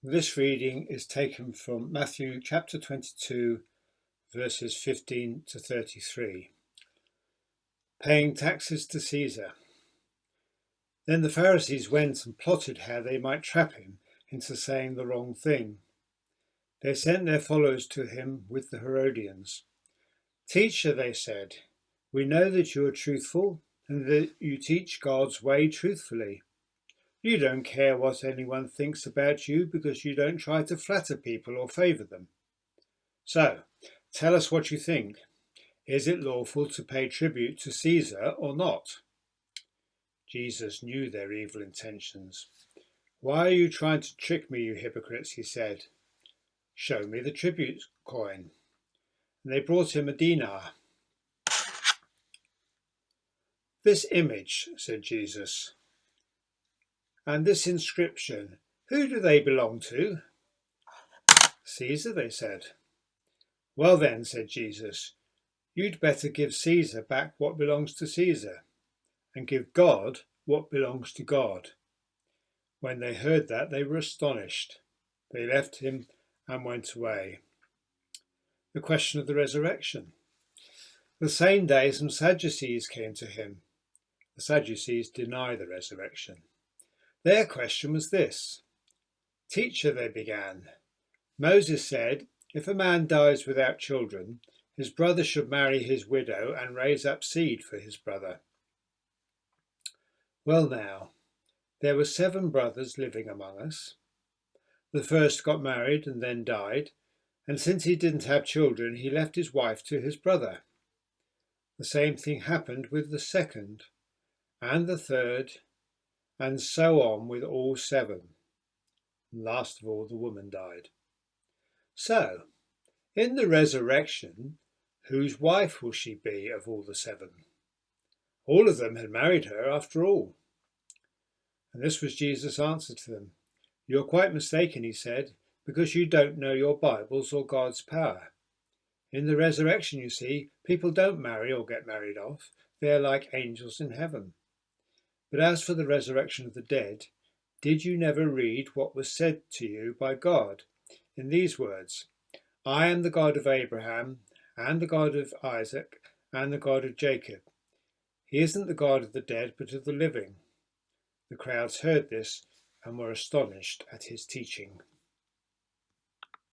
This reading is taken from Matthew chapter 22, verses 15 to 33. Paying taxes to Caesar. Then the Pharisees went and plotted how they might trap him into saying the wrong thing. They sent their followers to him with the Herodians. "Teacher," they said, "we know that you are truthful and that you teach God's way truthfully. You don't care what anyone thinks about you because you don't try to flatter people or favour them. So, tell us what you think. Is it lawful to pay tribute to Caesar or not?" Jesus knew their evil intentions. "Why are you trying to trick me, you hypocrites?" he said. "Show me the tribute coin." And they brought him a dinar. "This image," said Jesus, "and this inscription, who do they belong to?" "Caesar," they said. "Well then," said Jesus, "you'd better give Caesar back what belongs to Caesar, and give God what belongs to God." When they heard that, they were astonished. They left him and went away. The question of the resurrection. The same day some Sadducees came to him. The Sadducees deny the resurrection. Their question was this: "Teacher," they began, "Moses said, if a man dies without children, his brother should marry his widow and raise up seed for his brother. Well now, there were 7 brothers living among us. The first got married and then died, and since he didn't have children, he left his wife to his brother. The same thing happened with the second, and the third, and so on with all 7. And last of all, the woman died. So, in the resurrection, whose wife will she be of all the 7? All of them had married her after all." And this was Jesus' answer to them. "You're quite mistaken," he said, "because you don't know your Bibles or God's power. In the resurrection, you see, people don't marry or get married off. They are like angels in heaven. But as for the resurrection of the dead, did you never read what was said to you by God in these words, 'I am the God of Abraham and the God of Isaac and the God of Jacob'? He isn't the God of the dead, but of the living." The crowds heard this and were astonished at his teaching.